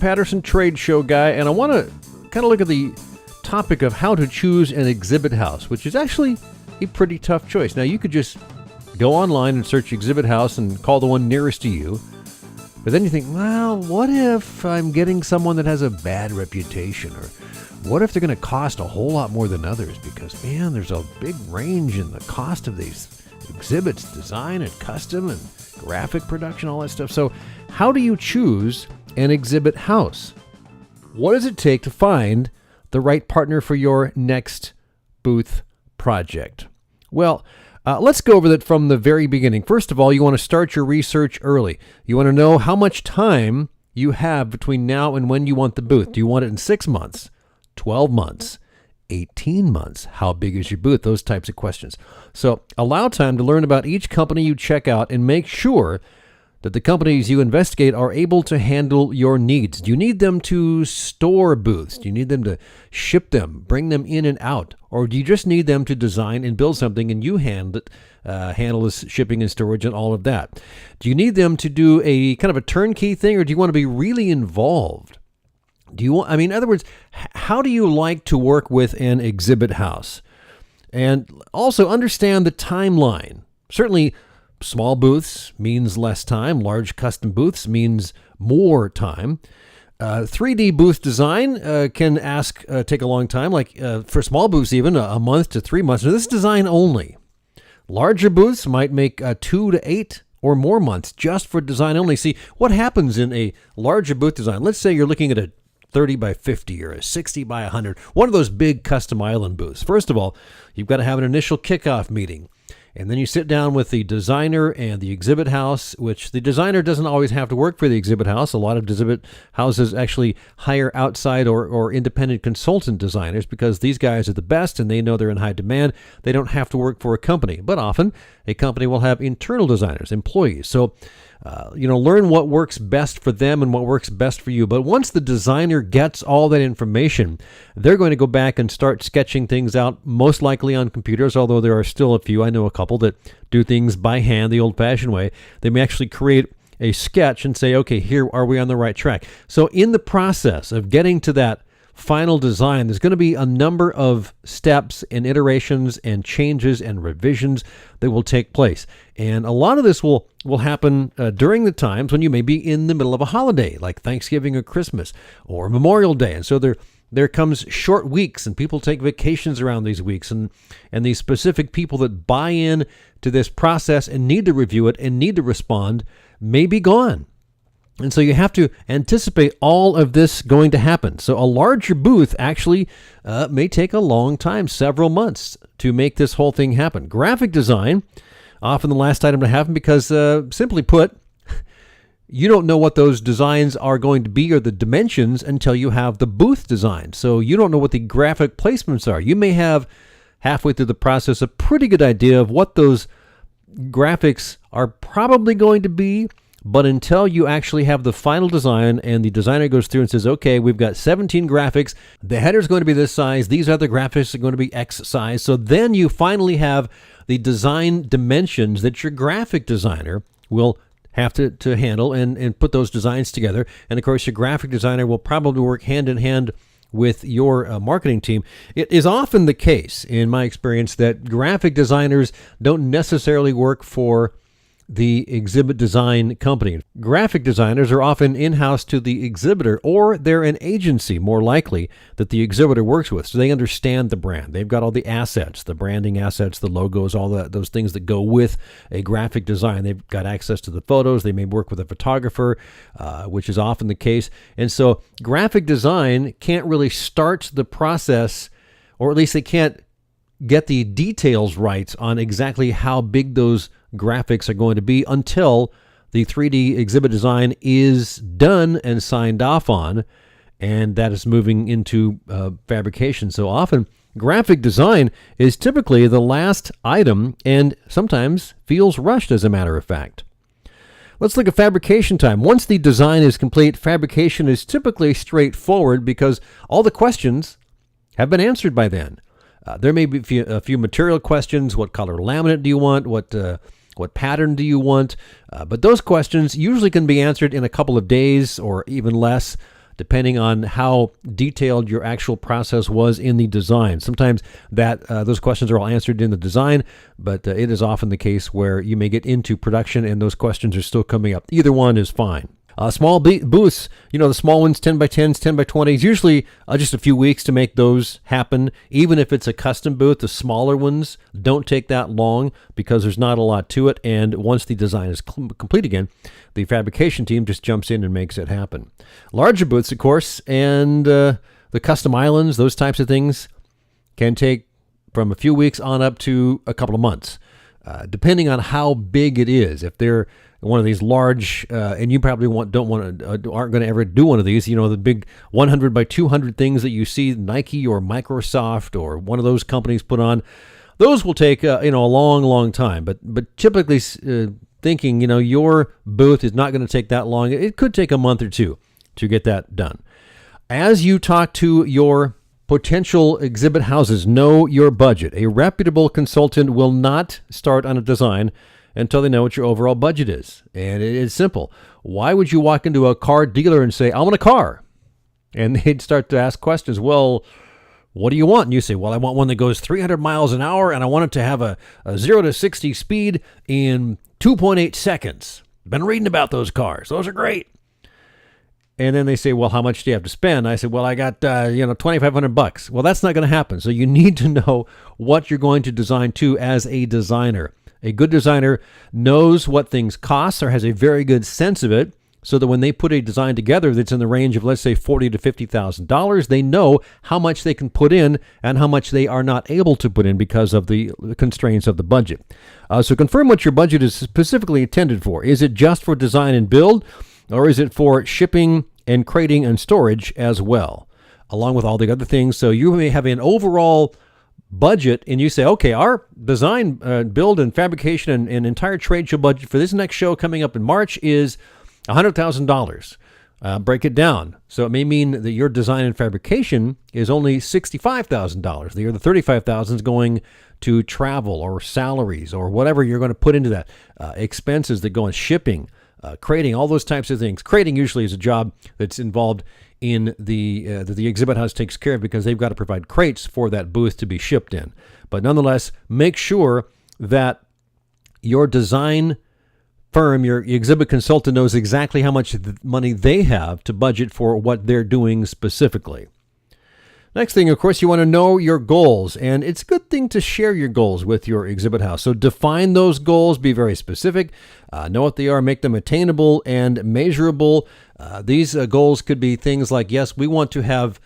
Patterson, Trade Show Guy, and I want to kind of look at the topic of how to choose an exhibit house, which is actually a pretty tough choice. Now, you could just go online and search exhibit house and call the one nearest to you. But then you think, well, what if I'm getting someone that has a bad reputation? Or what if they're going to cost a whole lot more than others? Because, man, there's a big range in the cost of these exhibits, design and custom and graphic production, all that stuff. So how do you choose an exhibit house? What does it take to find the right partner for your next booth project? Well, let's go over that from the very beginning. First of all, you want to start your research early. You want to know how much time you have between now and when you want the booth. Do you want it in 6 months, 12 months, 18 months? How big is your booth? Those types of questions. So allow time to learn about each company you check out and make sure that the companies you investigate are able to handle your needs. Do you need them to store booths? Do you need them to ship them, bring them in and out? Or do you just need them to design and build something and you handle the shipping and storage and all of that? Do you need them to do a kind of a turnkey thing, or do you want to be really involved? In other words, how do you like to work with an exhibit house? And also understand the timeline. Certainly, small booths means less time. Large custom booths means more time. 3D booth design can take a long time, like for small booths even a month to 3 months. Now, this is design only. Larger booths might make 2 to 8 or more months just for design only. See, what happens in a larger booth design? Let's say you're looking at a 30 by 50 or a 60 by 100, one of those big custom island booths. First of all, you've got to have an initial kickoff meeting. And then you sit down with the designer and the exhibit house, which the designer doesn't always have to work for the exhibit house. A lot of exhibit houses actually hire outside or independent consultant designers because these guys are the best and they know they're in high demand. They don't have to work for a company. But often, a company will have internal designers, employees. So, learn what works best for them and what works best for you. But once the designer gets all that information, they're going to go back and start sketching things out, most likely on computers, although there are still a few. I know a couple that do things by hand the old-fashioned way. They may actually create a sketch and say, okay, here, are we on the right track? So in the process of getting to that final design, there's going to be a number of steps and iterations and changes and revisions that will take place. And a lot of this will happen during the times when you may be in the middle of a holiday, like Thanksgiving or Christmas or Memorial Day. And so there comes short weeks, and people take vacations around these weeks. And these specific people that buy in to this process and need to review it and need to respond may be gone. And so you have to anticipate all of this going to happen. So a larger booth actually may take a long time, several months, to make this whole thing happen. Graphic design, often the last item to happen because, simply put, you don't know what those designs are going to be or the dimensions until you have the booth design. So you don't know what the graphic placements are. You may have, halfway through the process, a pretty good idea of what those graphics are probably going to be. But until you actually have the final design and the designer goes through and says, okay, we've got 17 graphics, the header's going to be this size, these other graphics are going to be X size. So then you finally have the design dimensions that your graphic designer will have to handle and put those designs together. And of course, your graphic designer will probably work hand in hand with your marketing team. It is often the case, in my experience, that graphic designers don't necessarily work for the exhibit design company. Graphic designers are often in-house to the exhibitor, or they're an agency, more likely, that the exhibitor works with. So they understand the brand. They've got all the assets, the branding assets, the logos, all those things that go with a graphic design. They've got access to the photos. They may work with a photographer, which is often the case. And so graphic design can't really start the process, or at least they can't get the details right on exactly how big those graphics are going to be until the 3D exhibit design is done and signed off on, and that is moving into fabrication. So often, graphic design is typically the last item and sometimes feels rushed, as a matter of fact. Let's look at fabrication time. Once the design is complete, fabrication is typically straightforward because all the questions have been answered by then. There may be a few material questions. What color laminate do you want? What pattern do you want? But those questions usually can be answered in a couple of days or even less. depending on how detailed your actual process was in the design. Sometimes those questions are all answered in the design, but it is often the case where you may get into production and those questions are still coming up. Either one is fine. Small booths, the small ones, 10 by 10s, 10 by 20s, usually just a few weeks to make those happen. Even if it's a custom booth, the smaller ones don't take that long because there's not a lot to it. And once the design is complete again, the fabrication team just jumps in and makes it happen. Larger booths, of course, and the custom islands, those types of things can take from a few weeks on up to a couple of months, depending on how big it is. If they're one of these large, and you probably aren't going to ever do one of these, the big 100 by 200 things that you see Nike or Microsoft or one of those companies put on, those will take a long, long time. But typically thinking, your booth is not going to take that long. It could take a month or two to get that done. As you talk to your potential exhibit houses, know your budget. A reputable consultant will not start on a design until they know what your overall budget is. And it is simple. Why would you walk into a car dealer and say, I want a car? And they'd start to ask questions. Well, what do you want? And you say, well, I want one that goes 300 miles an hour, and I want it to have a 0 to 60 speed in 2.8 seconds. Been reading about those cars. Those are great. And then they say, well, how much do you have to spend? I said, well, I got, $2,500. Well, that's not going to happen. So you need to know what you're going to design to as a designer. A good designer knows what things cost or has a very good sense of it, so that when they put a design together that's in the range of, let's say, $40,000 to $50,000, they know how much they can put in and how much they are not able to put in because of the constraints of the budget. So confirm what your budget is specifically intended for. Is it just for design and build, or is it for shipping and crating and storage as well, along with all the other things? So you may have an overall budget, and you say, okay, our design, build, and fabrication and entire trade show budget for this next show coming up in March is $100,000. Break it down. So it may mean that your design and fabrication is only $65,000. The other $35,000 is going to travel or salaries or whatever you're going to put into that. Expenses that go in shipping, crating, all those types of things. Crating usually is a job that's involved in that the exhibit house takes care of, because they've got to provide crates for that booth to be shipped in. But nonetheless, make sure that your design firm, your exhibit consultant, knows exactly how much money they have to budget for what they're doing specifically. Next thing, of course, you want to know your goals, and it's a good thing to share your goals with your exhibit house. So define those goals, be very specific, know what they are, make them attainable and measurable. These goals could be things like, yes, we want to have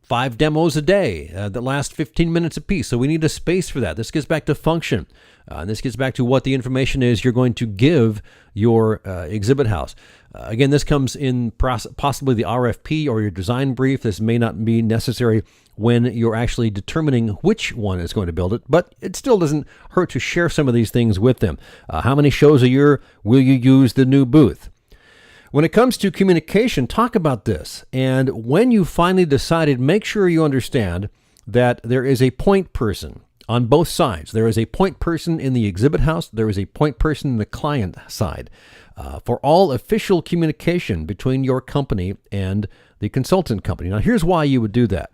5 demos a day that last 15 minutes apiece. So we need a space for that. This gets back to function. And this gets back to what the information is you're going to give your exhibit house. Again, this comes in possibly the RFP or your design brief. This may not be necessary when you're actually determining which one is going to build it, but it still doesn't hurt to share some of these things with them. How many shows a year will you use the new booth? When it comes to communication, talk about this. And when you finally decided, make sure you understand that there is a point person on both sides. There is a point person in the exhibit house. There is a point person in the client side. For all official communication between your company and the consultant company. Now, here's why you would do that.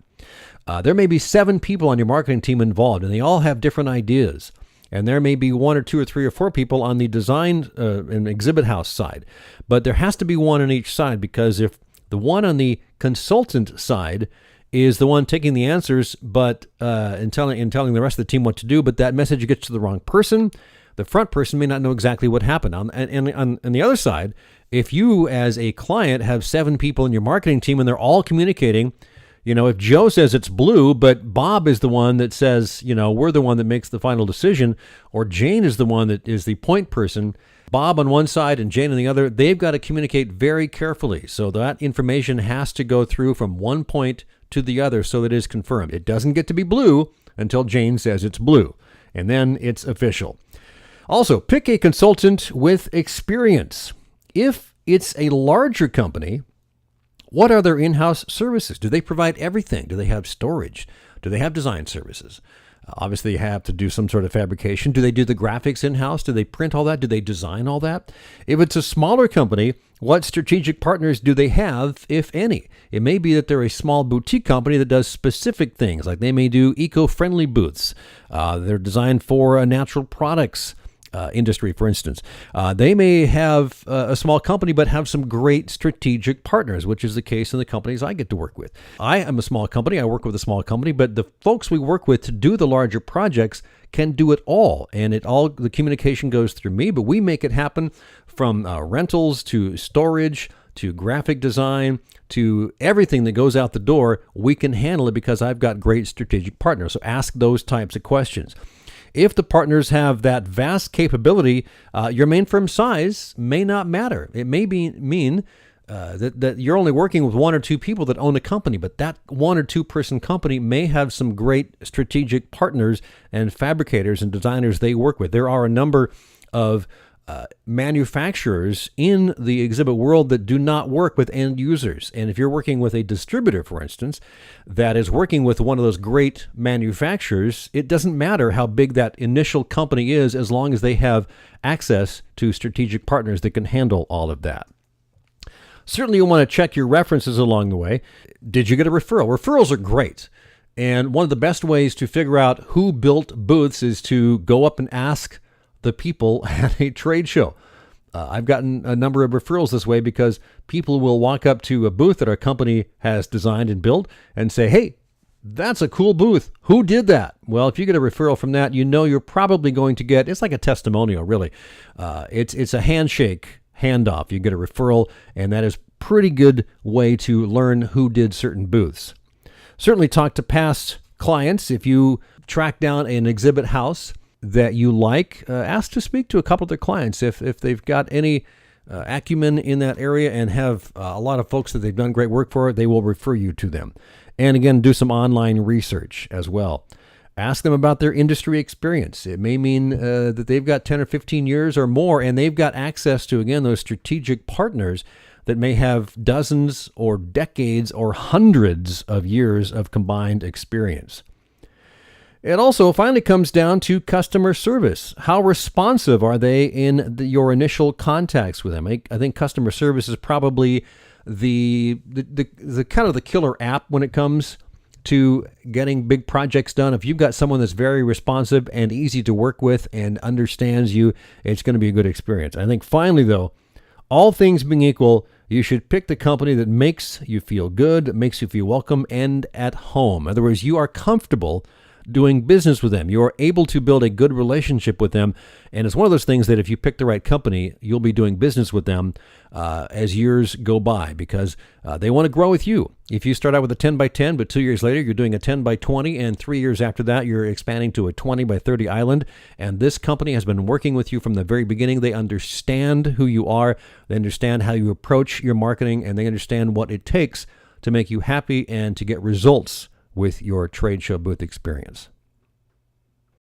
There may be 7 people on your marketing team involved, and they all have different ideas. And there may be 1 or 2 or 3 or 4 people on the design and exhibit house side. But there has to be one on each side, because if the one on the consultant side is the one taking the answers, but and telling the rest of the team what to do, but that message gets to the wrong person, the front person may not know exactly what happened. On the other side, if you as a client have 7 people in your marketing team and they're all communicating, if Joe says it's blue, but Bob is the one that says, we're the one that makes the final decision, or Jane is the one that is the point person, Bob on one side and Jane on the other, they've got to communicate very carefully. So that information has to go through from one point to the other so that it is confirmed. It doesn't get to be blue until Jane says it's blue, and then it's official. Also, pick a consultant with experience. If it's a larger company, what are their in-house services? Do they provide everything? Do they have storage? Do they have design services? Obviously, you have to do some sort of fabrication. Do they do the graphics in-house? Do they print all that? Do they design all that? If it's a smaller company, what strategic partners do they have, if any? It may be that they're a small boutique company that does specific things, like they may do eco-friendly booths. They're designed for natural products industry, for instance. They may have a small company, but have some great strategic partners, which is the case in the companies I get to work with. I am a small company. I work with a small company, but the folks we work with to do the larger projects can do it all. And the communication goes through me, but we make it happen from rentals to storage to graphic design to everything that goes out the door. We can handle it because I've got great strategic partners. So ask those types of questions. If the partners have that vast capability, your main firm size may not matter. It may mean that you're only working with one or two people that own a company, but that one or two person company may have some great strategic partners and fabricators and designers they work with. There are a number of manufacturers in the exhibit world that do not work with end users. And if you're working with a distributor, for instance, that is working with one of those great manufacturers, it doesn't matter how big that initial company is as long as they have access to strategic partners that can handle all of that. Certainly, you want to check your references along the way. Did you get a referral? Referrals are great. And one of the best ways to figure out who built booths is to go up and ask the people at a trade show. I've gotten a number of referrals this way because people will walk up to a booth that our company has designed and built and say, hey, that's a cool booth. Who did that? Well, if you get a referral from that, you know you're probably going to get, it's like a testimonial, really. It's a handshake, handoff. You get a referral, and that is pretty good way to learn who did certain booths. Certainly talk to past clients. If you track down an exhibit house that you like, ask to speak to a couple of their clients. If they've got any acumen in that area and have a lot of folks that they've done great work for, they will refer you to them. And again, do some online research as well. Ask them about their industry experience. It may mean that they've got 10 or 15 years or more, and they've got access to, again, those strategic partners that may have dozens or decades or hundreds of years of combined experience. It also finally comes down to customer service. How responsive are they in your initial contacts with them? I think customer service is probably the kind of the killer app when it comes to getting big projects done. If you've got someone that's very responsive and easy to work with and understands you, it's going to be a good experience. I think finally, though, all things being equal, you should pick the company that makes you feel good, that makes you feel welcome and at home. In other words, you are comfortable doing business with them. You're able to build a good relationship with them. And it's one of those things that if you pick the right company, you'll be doing business with them as years go by, because they want to grow with you. If you start out with a 10 by 10, but 2 years later, you're doing a 10 by 20, and 3 years after that, you're expanding to a 20 by 30 island. And this company has been working with you from the very beginning. They understand who you are. They understand how you approach your marketing, and they understand what it takes to make you happy and to get results with your trade show booth experience.